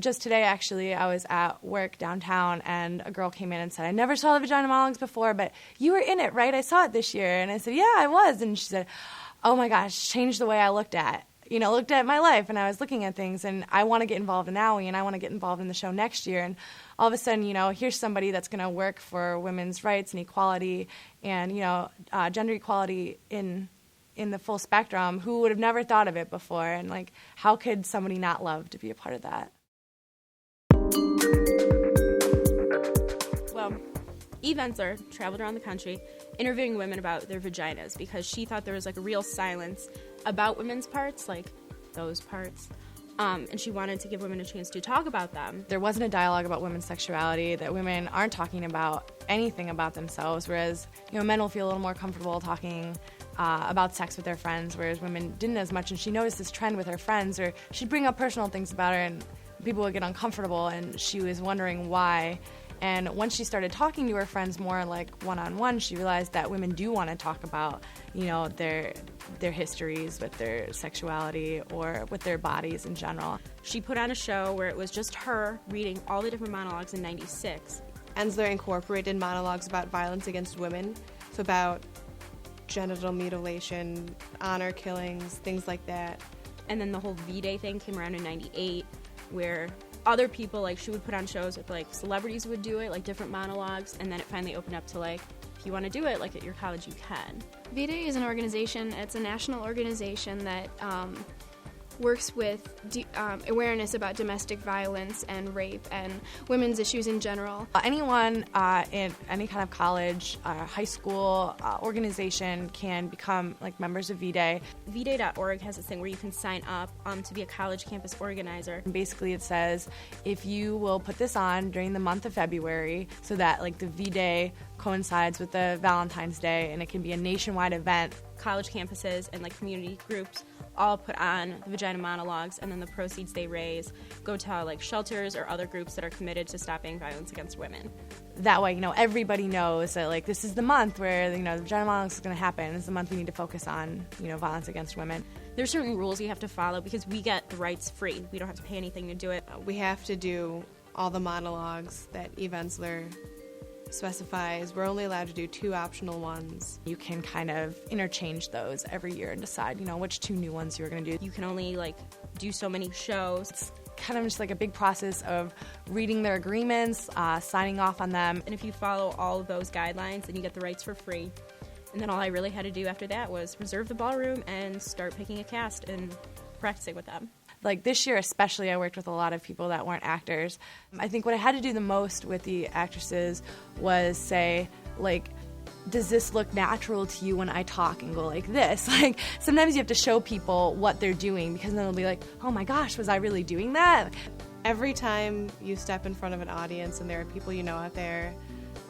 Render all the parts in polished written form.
Just today, actually, I was at work downtown, and a girl came in and said, I never saw the Vagina Monologues before, but you were in it, right? I saw it this year. And I said, yeah, I was. And she said, oh my gosh, changed the way I looked at my life. And I was looking at things, and I want to get involved in OWI, and I want to get involved in the show next year. And all of a sudden, here's somebody that's going to work for women's rights and equality and, gender equality in the full spectrum, who would have never thought of it before. And, how could somebody not love to be a part of that? Well, Eve Ensler traveled around the country interviewing women about their vaginas because she thought there was a real silence about women's parts, like those parts, and she wanted to give women a chance to talk about them. There wasn't a dialogue about women's sexuality, that women aren't talking about anything about themselves, whereas men will feel a little more comfortable talking about sex with their friends, whereas women didn't as much. And she noticed this trend with her friends, or she'd bring up personal things about her and people would get uncomfortable, and she was wondering why. And once she started talking to her friends more one-on-one, she realized that women do want to talk about, their histories with their sexuality or with their bodies in general. She put on a show where it was just her reading all the different monologues in '96. Ensler incorporated monologues about violence against women, so about genital mutilation, honor killings, things like that. And then the whole V-Day thing came around in '98, where other people, she would put on shows with, celebrities would do it, different monologues, and then it finally opened up to, if you want to do it, at your college, you can. V-Day is an organization, it's a national organization that works with awareness about domestic violence and rape and women's issues in general. Anyone in any kind of college, high school organization can become members of V-Day. VDay.org has this thing where you can sign up to be a college campus organizer. And basically it says, if you will put this on during the month of February, so that the V-Day coincides with the Valentine's Day, and it can be a nationwide event. College campuses and community groups all put on the Vagina Monologues, and then the proceeds they raise go to shelters or other groups that are committed to stopping violence against women. That way, everybody knows that this is the month where the Vagina Monologues is going to happen. It's the month we need to focus on violence against women. There's certain rules you have to follow because we get the rights free. We don't have to pay anything to do it. We have to do all the monologues that Eve Ensler specifies. We're only allowed to do 2 optional ones. You can kind of interchange those every year and decide, which 2 new ones you're going to do. You can only do so many shows. It's kind of just a big process of reading their agreements, signing off on them. And if you follow all of those guidelines, then you get the rights for free. And then all I really had to do after that was reserve the ballroom and start picking a cast and practicing with them. This year especially, I worked with a lot of people that weren't actors. I think what I had to do the most with the actresses was say, does this look natural to you when I talk and go like this? Sometimes you have to show people what they're doing, because then they'll be like, oh my gosh, was I really doing that? Every time you step in front of an audience and there are people out there,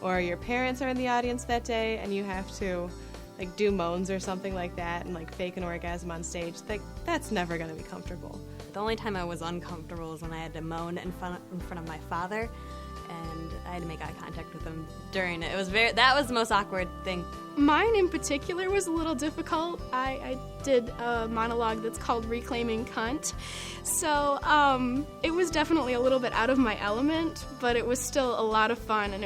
or your parents are in the audience that day, and you have to do moans or something like that and fake an orgasm on stage, that's never going to be comfortable. The only time I was uncomfortable was when I had to moan in front of my father, and I had to make eye contact with him during it. That was the most awkward thing. Mine in particular was a little difficult. I did a monologue that's called Reclaiming Cunt. So it was definitely a little bit out of my element, but it was still a lot of fun, and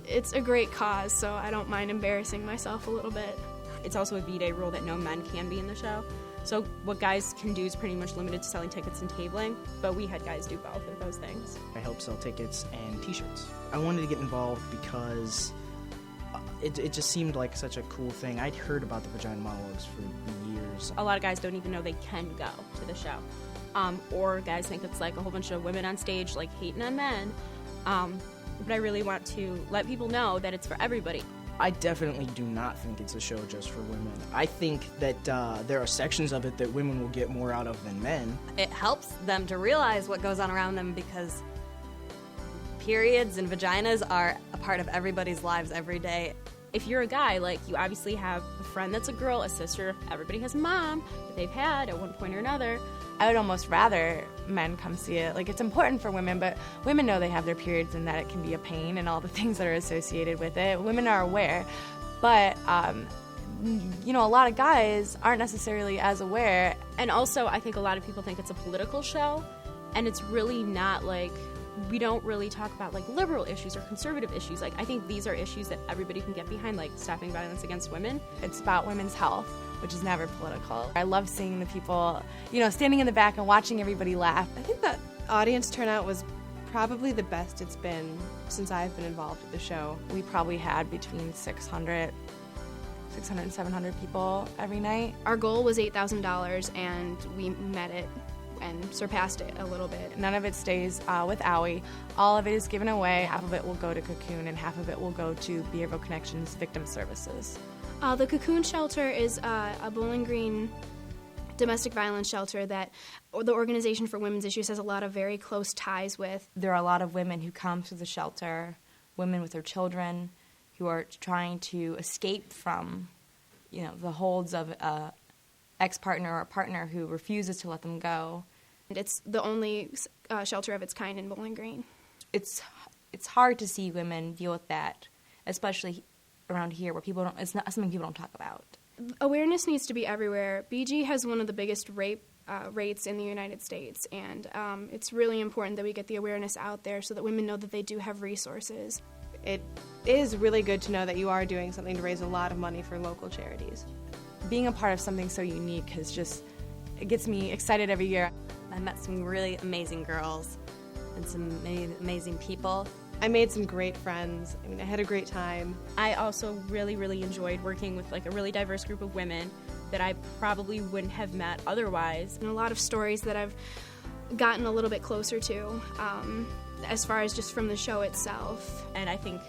it's a great cause, so I don't mind embarrassing myself a little bit. It's also a V-Day rule that no men can be in the show. So what guys can do is pretty much limited to selling tickets and tabling, but we had guys do both of those things. I helped sell tickets and t-shirts. I wanted to get involved because it just seemed like such a cool thing. I'd heard about the Vagina Monologues for years. A lot of guys don't even know they can go to the show. Or guys think it's a whole bunch of women on stage hating on men. But I really want to let people know that it's for everybody. I definitely do not think it's a show just for women. I think that there are sections of it that women will get more out of than men. It helps them to realize what goes on around them, because periods and vaginas are a part of everybody's lives every day. If you're a guy, you obviously have a friend that's a girl, a sister, everybody has a mom that they've had at one point or another. I would almost rather men come see it. It's important for women, but women know they have their periods and that it can be a pain and all the things that are associated with it. Women are aware, but a lot of guys aren't necessarily as aware. And also, I think a lot of people think it's a political show, And it's really not like, we don't really talk about like liberal issues or conservative issues. Like, I think these are issues that everybody can get behind, like stopping violence against women. It's about women's health, which is never political. I love seeing the people, standing in the back and watching everybody laugh. I think the audience turnout was probably the best it's been since I've been involved with the show. We probably had between 600 and 700 people every night. Our goal was $8,000, and we met it and surpassed it a little bit. None of it stays with Owie. All of it is given away. Half of it will go to Cocoon, and half of it will go to Behavioral Connections Victim Services. The Cocoon Shelter is a Bowling Green domestic violence shelter that the Organization for Women's Issues has a lot of very close ties with. There are a lot of women who come to the shelter, women with their children, who are trying to escape from, the holds of a ex-partner or a partner who refuses to let them go. And it's the only shelter of its kind in Bowling Green. It's hard to see women deal with that, especially around here where it's not something people don't talk about. Awareness needs to be everywhere. BG has one of the biggest rape rates in the United States, and it's really important that we get the awareness out there so that women know that they do have resources. It is really good to know that you are doing something to raise a lot of money for local charities. Being a part of something so unique it gets me excited every year. I met some really amazing girls and some amazing people. I made some great friends. I had a great time. I also really, really enjoyed working with like a really diverse group of women that I probably wouldn't have met otherwise. And a lot of stories that I've gotten a little bit closer to, as far as just from the show itself. And I think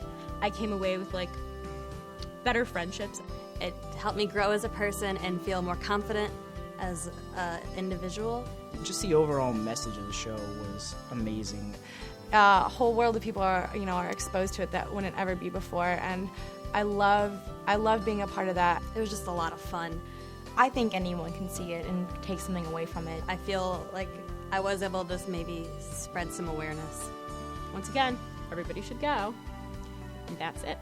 I came away with like better friendships. It helped me grow as a person and feel more confident as an individual. Just the overall message of the show was amazing. A whole world of people are exposed to it that wouldn't ever be before, and I love being a part of that. It was just a lot of fun. I think anyone can see it and take something away from it. I feel like I was able to maybe spread some awareness. Once again, everybody should go. And that's it.